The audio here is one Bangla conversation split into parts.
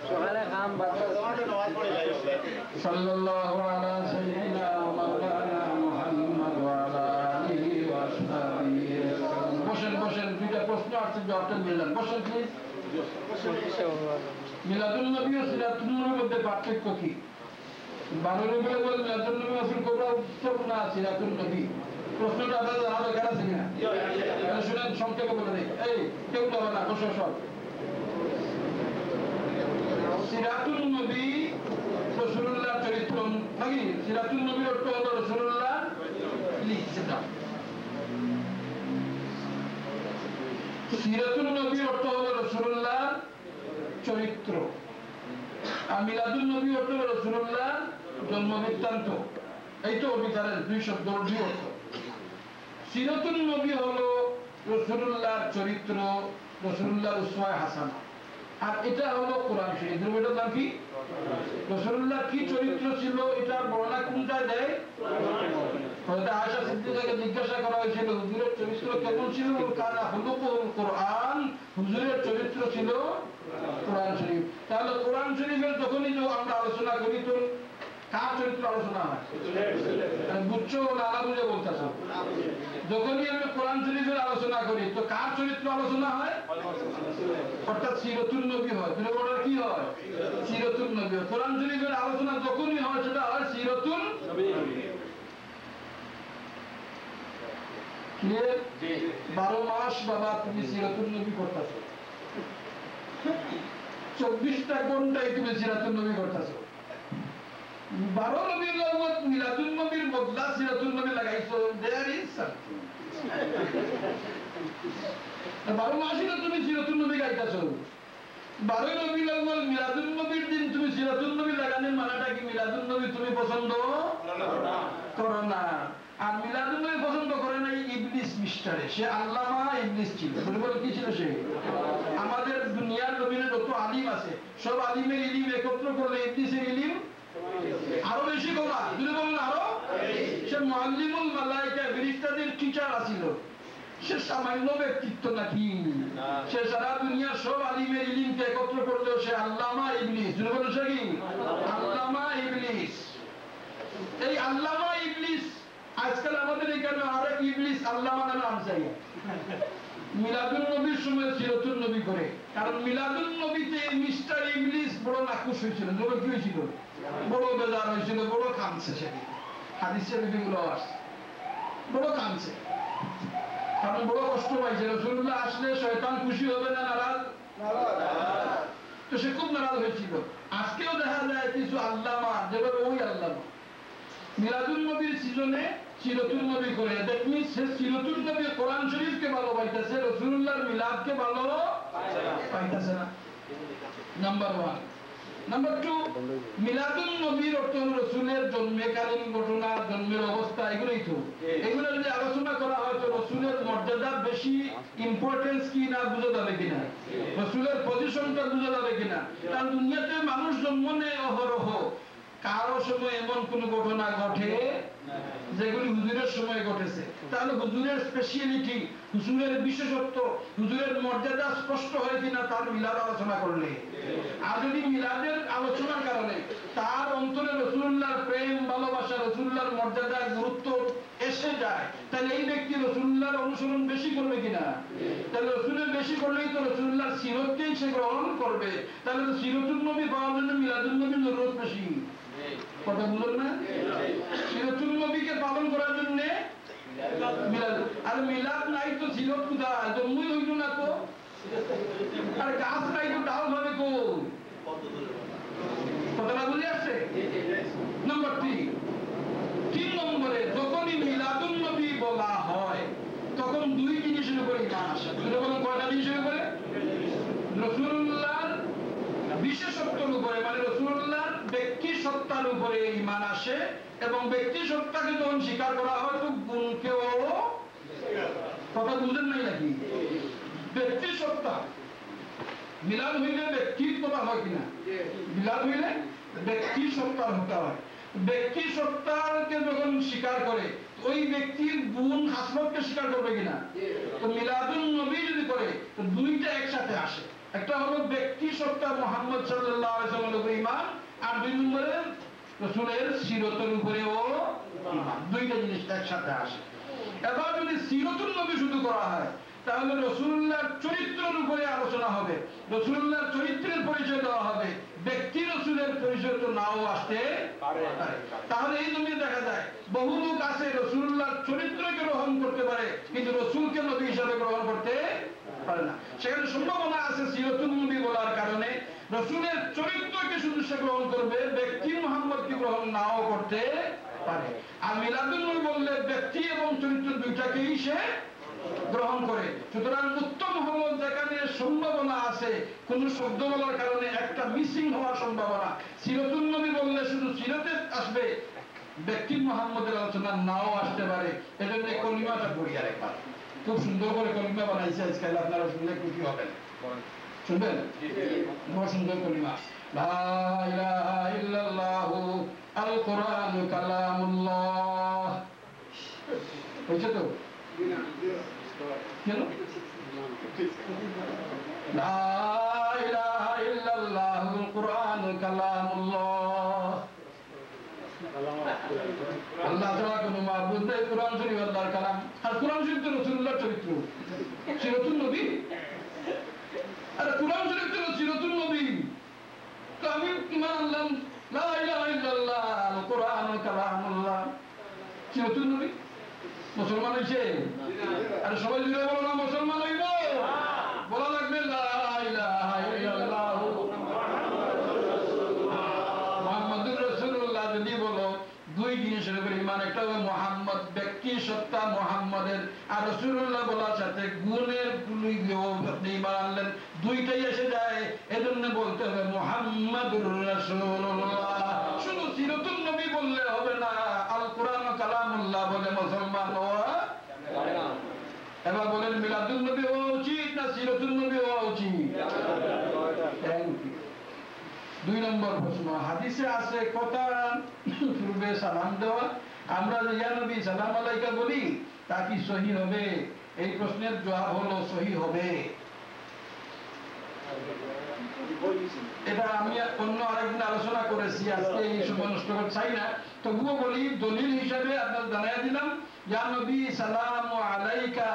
সকালে কাম সাল্লাল্লাহু আলা সাইয়্যিদিনা মাওলানা মুহাম্মদ ওয়া আলা আলিহি ওয়া আসহাবিহি। বসেন বসেন, দুইটা প্রশ্ন আছে, জবাবটা দিলেন। বসেন প্লিজ। মিলাদুন নবী ও সিরাতুন নবীর মধ্যে পার্থক্য কি? 12 রবিউল আউয়াল মিলাদুন নবী রাসূল কোবরা উৎসব না সিরাতুন নবী? প্রশ্নটা আপনাদের জানা দরকার আছে কিনা? শুনেন, সংক্ষেপে বলে দেই। এই কেউ বলবে না, বসে সব। সিরাতুন নবী রাসূলুল্লাহর চরিত্র নাকি? সিরাতুন নবীর অর্থ হলো রাসূলুল্লাহর লিখিত। সিরাতুন নবীর অর্থ হলো রাসূলুল্লাহর চরিত্র, আর মিলাদুন নবী অর্থ হলো রাসূলুল্লাহর জন্ম বৃত্তান্ত। এই তো বিচারের দুই শব্দ, দুই অর্থ। সিরাতুন নবী হলো রাসূলুল্লাহর চরিত্র, রাসূলুল্লাহর উসওয়ায়ে হাসানা। আর এটা হলো কোরআন শরীফ। এটার নাম কি? রাসূলুল্লাহ কি চরিত্র ছিল এটা বর্ণনা কোনটায় দেয়? হযরত আয়েশা সিদ্দিকাকে জিজ্ঞাসা করা হয়েছিল হুজুরের চরিত্র কেমন ছিল? কানা খুলুকুল কোরআন, হুজুরের চরিত্র ছিল কোরআন শরীফ। তাহলে কোরআন শরীফের যখনই আমরা আলোচনা করি তো কার চরিত্র আলোচনা হয়? বুঝছো না আলা বুঝে বলতেছো? যখনই আমরা কোরআন শরীফের আলোচনা করি তো কার চরিত্র আলোচনা হয়? অর্থাৎ সিরাতুন নবী হয়। ওটা কি হয়? সিরাতুন নবী। কোরআন শরীফের আলোচনা যখনই হয় সেটা হয় সিরাতুন নবী। 12 মাস বাবা তুমি সিরাতুন নবী করতেছো, 24টা ঘন্টায় তুমি সিরাতুন নবী করতেছো। 12 রবিউল আউয়াল মিলাদুন নবীর বদলা সিরাতুন নবী লাগাইছো। There is something. 12 মাসই তুমি সিরাতুন নবী গাইতেছো। 12 রবিউল আউয়াল মিলাদুন নবীর দিন তুমি সিরাতুন নবী লাগানোর মানেটা কি? মিলাদুন নবী তুমি পছন্দ করো না। আর মিলাদুন নবী পছন্দ করে না ইবলিস মিস্টারে। সে আল্লামা ইবলিস ছিল। বলে কি ছিল সে? আমাদের দুনিয়ার নবীনের যত আলিম আছে সব আলিমের ইলম একত্র করলে ইবলিসের ইলম আরো বেশি করা। যদি বলেন আরো, সে মুআল্লিমুল মালায়েকা ফেরেশতাদের টিচার ছিল। সে সামান্য ব্যক্তিত্ব নাকি? সে সারা দুনিয়ার সব আলিমের ইলমকে একত্র করলেও সে আল্লামা ইবলিস। যদি বলেন সে কি? আল্লামা ইবলিস। এই আল্লামা ইবলিস আজকাল আমাদের এখানে আরেক ইবলিস আল্লামা নামে আমসাই মিলাদুন নবীর সময় সিরাতুন নবী করে। কারণ মিলাদুন নবীতে মিস্টার ইবলিস বড় নাখুশ হয়েছিল। যখন কি হয়েছিল? বড় বেজার হয়েছিল, বড় কাঁদছে। সেদিন হাদিস শরীফে গুলো আসছে, বড় কাঁদছে। কারণ বড় কষ্ট পাইছে। রাসূলুল্লাহ আসলে শয়তান খুশি হবে না নারাজ? তো সে খুব নারাজ হয়েছিল। আজকেও দেখা যায় কিছু আল্লামা যেভাবে ওই আল্লামা মিলাদুন নবীর সিজনে সিরাতুন নবী করে। দ্যাট মিন্স সে সিরাতুন নবী কোরআন শরীফকে ভালো পাইতেছে, রাসূলুল্লাহর মিলাদকে ভালো পাইতেছে না। নাম্বার 1। নাম্বার 2, মিলাদুন নবীর অর্থ হলো রাসূলের জন্মকালীন ঘটনা, জন্মের অবস্থা, এগুলোই তো। এগুলো যদি আলোচনা করা হয় তো রাসূলের মর্যাদা বেশি ইম্পর্টেন্স কি না বুঝা যাবে কিনা? রাসূলের পজিশনটা বুঝা যাবে কিনা? কারণ দুনিয়াতে মানুষ জন্ম নেয় অহরহ। কারো সময় এমন কোন ঘটনা ঘটে যেগুলি হুজুরের সময় ঘটেছে। তাহলে হুজুরের স্পেশালিটি, হুজুরের বিশেষত্ব, হুজুরের মর্যাদা স্পষ্ট হয় কিনা তার মিলাদ আলোচনা করলে। আর যদি মিলাদের আলোচনার কারণে তার অন্তরে রাসূলুল্লাহর প্রেম, ভালোবাসা, রাসূলুল্লাহর মর্যাদা, গুরুত্ব এসে যায়, তাহলে এই ব্যক্তি রাসূলুল্লাহর অনুসরণ বেশি করবে কিনা? তাহলে রাসূলের বেশি করলেই তো রাসূলুল্লাহর সিরতকেই সে গ্রহণ করবে। তাহলে তো সিরাতুন নবী পাওয়ার জন্য মিলাদুন নবীর জরুরত বেশি। কথা বুঝলেন না? সিরাতুন নবীকে পালন করার জন্য মিলাদ। আর মিলাদ নাই তো সিরত কোথায়? জন্মই হইল না তো। আর গাছ নাই তো ডাল হবে কোন? কথাটা বুঝে আসছে? নাম্বার 3 নম্বরে যখনই মিলাদুন নবী বলা হয় তখন দুই জিনিসের উপরে ঈমান আসে। দুটো বলেন কয়টা জিনিসের উপরে? রাসূলুল্লাহর বিশেষত্বের উপরে, মানে রাসূলুল্লাহর ব্যক্তি সত্তার উপরে ঈমান আসে। এবং ব্যক্তি সত্তাকে যখন স্বীকার করা হয় তো গুণকেও। কথা বুঝেন নাই নাকি? ব্যক্তি সত্তা মিলাদ হইলে ব্যক্তির কথা হয় কিনা? মিলাদ হইলে ব্যক্তি সত্তার হতে হয়। ব্যক্তি সত্তাকে যখন স্বীকার করে ওই ব্যক্তির গুণ হাসলতকে স্বীকার করবে কিনা? তো মিলাদুন নবী যদি করে দুইটা একসাথে আসে। একটা হলো ব্যক্তি সত্তা মুহাম্মদ সাল্লাল্লাহু আলাইহি ওয়াসাল্লামের উপর ঈমান, আর দুই নম্বরে রাসূলের সিরতের উপরেও ঈমান। দুইটা জিনিস একসাথে আসে। এবার যদি সিরতুল নবী শুধু করা হয় তাহলে রাসূলুল্লাহর চরিত্রের উপরে আলোচনা হবে, রাসূলুল্লাহর চরিত্রের পরিচয় দেওয়া হবে, ব্যক্তি রাসূলের পরিচয় তো নাও আসতে পারে। তাহলে এই জন্য দেখা যায় বহু লোক আছে রাসূলুল্লাহর চরিত্রকে গ্রহণ করতে পারে কিন্তু রাসূলকে নবী হিসেবে গ্রহণ করতে পারে না। সেখানে সম্ভাবনা আছে সিরতুল নবী বলার কারণে রাসূলের চরিত্রকে শুধু সে গ্রহণ করবে, ব্যক্তি মুহাম্মদকে গ্রহণ নাও করতে পারে। আর মিলাদুন নবী বললে ব্যক্তি এবং চরিত্র দুইটাকেই সে গ্রহণ করে। সুতরাং উত্তম হলো যেখানে সম্ভাবনা আছে কোন শব্দ বলার কারণে একটা মিসিং হওয়ার সম্ভাবনা, সিরতুন নবী বললে শুধু সিরতে আসবে, ব্যক্তি মুহাম্মদের আলোচনা নাও আসতে পারে। এজন্য কলিমাটা পড়িয়া রাখবা। খুব সুন্দর করে কলিমা বানাইছে আজকাল, আপনারা শুনলে খুশি হবেন। শুনবেন? বড় সুন্দর কলিমা, লা ইলাহা ইল্লাল্লাহু আল কুরআনু কালামুল্লাহ। হয়েছে তো? কেন? লা ইলাহা ইল্লাল্লাহুল কুরআনু কালামুল্লাহ। আল্লাহ ছাড়া কোনো মাবুদ নেই, কুরআন শরীফ আল্লাহর কালাম। আর কুরআন শরীফ তো রাসূলুল্লাহর চরিত্র, সিরাতুন নবী। আর কুরআন শরীফ তো সিরাতুন নবী। তো আমি ঈমান আনলাম লা ইলাহা ইল্লাল্লাহুল কুরআনু কালামুল্লাহ, সিরাতুন নবী। মুসলমান হইছে? আর সবাই জুড়ে বলো না মুসলমান হইব, বলা লাগবে লা ইলাহা ইল্লাল্লাহু মুহাম্মাদুর রাসূলুল্লাহ। যদি বলো দুই জিনিসের উপর ঈমান, একটা হবে মুহাম্মদ ব্যক্তি সত্তা মুহাম্মাদের, আর রাসূলুল্লাহ বলার সাথে গুণের আপনি ঈমান আনলেন, দুইটাই এসে যায়। এজন্য বলতে হবে মুহাম্মাদুর রাসূলুল্লাহ। শুধু সিরাতুন নবী বললে হবে না, আল কুরআন কালামুল্লাহ বলে মুসলমান হওয়া যাবে না। এবার বলেন মিলাদুন নবী হওয়া উচিত না সিরাতুন নবী হওয়া উচিত? দুই নম্বর প্রশ্ন, হাদিসে আছে কথা পূর্বে সালাম দেওয়া, আমরা ইয়া নবী সালাম আলাইকা বলি, তা কি সহি হবে? এই প্রশ্নের জবাব হলো সহি হবে। এটা আমি অন্য আরেকদিন আলোচনা করেছি, আজকে এই সময় নষ্ট করতে চাই না। তবুও বলি দলিল হিসাবে আপনার জানাই দিলাম, ইয়া নবী সালাম আলাইকা,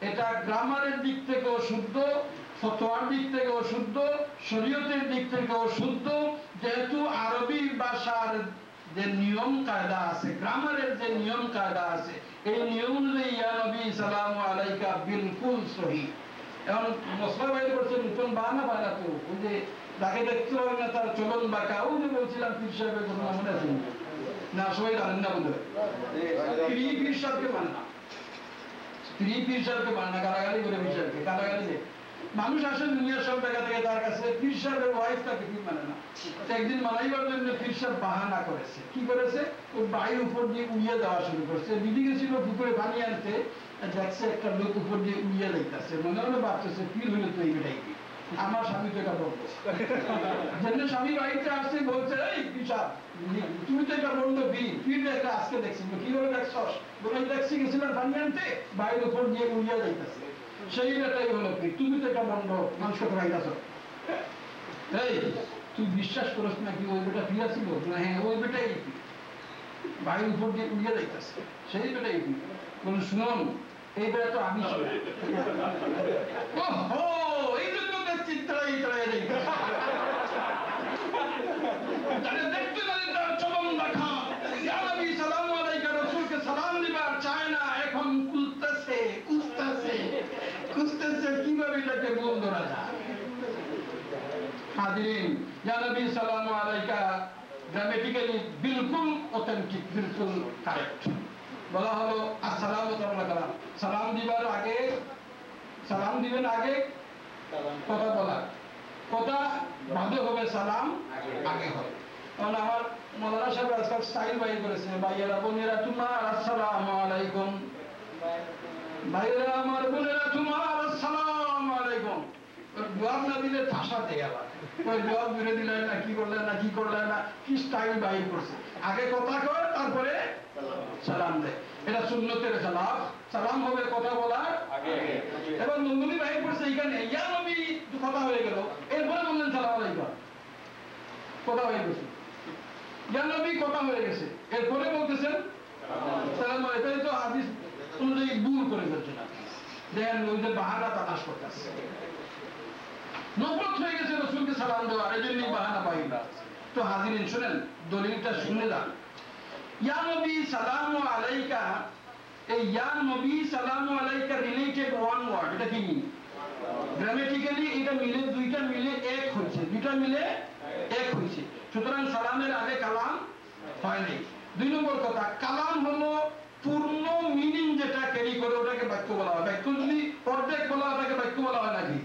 এটা গ্রামারের দিক থেকেও শুদ্ধ, ফতোয়ার দিক থেকেও শুদ্ধ, শরীয়তের দিক থেকেও শুদ্ধ। যেহেতু আরবি ভাষার যে নিয়ম কায়দা আছে, গ্রামারের যে নিয়ম কায়দা আছে, এই নিয়ম অনুযায়ী ইয়া নবী সালাম আলাইকা বিলকুল সহি। এখন মশলা বাইর করছে নতুন বাহানা বায়না, তো ওই যে যাকে দেখতে হবে না তার চলন বাঁকা, ওই যে বলছিলাম পীর সাহেবের ঘটনা মনে আছে না? সবাই জানেন না বলে স্ত্রী পীর সাহেবকে মানে না, স্ত্রী পীর সাহেবকে মানে না, গালাগালি করে পীর সাহেবকে গালাগালি দেয়। মানুষ আসে দুনিয়ার সব জায়গা থেকে তার কাছে, পীর সাহেবের ওয়াইফ তাকে কি মানে না। একদিন মানাইবার জন্য পীর সাহেব বাহানা করেছে। কি করেছে? ওই বাড়ির উপর দিয়ে উড়িয়ে দেওয়া শুরু করছে। দিদি গেছিল পুকুরে পানি আনতে, দেখছে একটা লোক উপর দিয়ে উড়িয়ে যাইতেছে, মনে মনে ভাবতেছে পীর হলে তো এইটাই কি, আমার স্বামী তো এটা বলবো। যেন স্বামী বাড়িতে আসছে, বলছে এই পীর সাহেব তুমি তো এটা বললো পীর, পীর একটা আজকে দেখছি। কি করে দেখছস? বলে দেখছি গেছিলাম পানি আনতে, বাড়ির উপর দিয়ে উড়িয়ে যাইতেছে, সেই এটাই হলো পীর। তুমি তো এটা বন্ধ মানুষ কথা গাইতেছ। এই তুই বিশ্বাস করিস নাকি ওই বেটা পীর ছিল? হ্যাঁ ওই বেটাই পীর, বাড়ির উপর দিয়ে উড়িয়ে যাইতেছে, সেই বেটাই পীর। বলুন শুনুন, এই বেটা তো আমি ছিল। ওহো, এই জন্য দেখছি তারাই তারাই দেখতে জানি তার চলন দেখা। ইয়া নবী সালাম আলাইকা, রাসূলকে সালাম দিবার চায় না, এখন খুঁজতেছে খুঁজতেছে খুঁজতেছে কিভাবে এটাকে ভুল ধরা যায়। হাজিরিন, ইয়া নবী সালাম আলাইকা গ্রামেটিক্যালি বিলকুল অথেন্টিক, বিলকুল কারেক্ট। বলা হলো আসসালামু আলাইকুম, সালাম দিবার আগে, সালাম দিবেন আগে কথা বলা, কথা বাদে হবে, সালাম আগে হবে। কারণ আমার মৌলানা সাহেব আজকাল স্টাইল বাইর করেছে, ভাইয়েরা বোনেরা তোমার আসসালামু আলাইকুম, ভাইয়েরা আমার বোনেরা তোমার আসসালামু আলাইকুম। জবাব না দিলে ঠাসা দেয়, আবার ওই জবাব মেরে দিলে না, কি করলে না, কি করলে না, কি স্টাইল বাইর করছে। আগে কথা কয়, তারপরে সালাম দেয়। এটা সুন্নতের খেলাফ, সালাম হবে কথা বলার আগে। এবার নন্দনী বাহির করছে এখানে ইয়া নবী কথা হয়ে গেল, এরপরে বললেন সালাম আলাইকুম, কথা হয়ে গেছে। ইয়া নবী কথা হয়ে গেছে, এরপরে বলতেছেন সালাম আলাইকুম। এটাই তো হাদিস অনুযায়ী ভুল করে ফেলছেন। দেখেন ওই যে বাহানা তালাশ করতেছে, নফরত হয়ে গেছে রসুলকে সালাম দেওয়ার, এই জন্যই বাহানা পাইবা। তো হাজিরিন শুনেন, দলিলটা শুনে যান। ইয়া নবী সালামু আলাইকা, এই ইয়া নবী সালামু আলাইকা রিলেটেড ওয়ান ওয়ার্ড, এটা কি মিন? গ্রামাটিক্যালি এটা মিলে, দুইটা মিলে এক হয়েছে, দুইটা মিলে এক হয়েছে। সুতরাং সালামের আগে কালাম হয় নাই। 2 নম্বর কথা, কালাম হলো পূর্ণ মিনিং যেটা ক্যারি করে ওটাকে বাক্য বলা হয়। বাক্য যদি অর্ধেক বলা হয় ওটাকে বাক্য বলা হয় নাকি?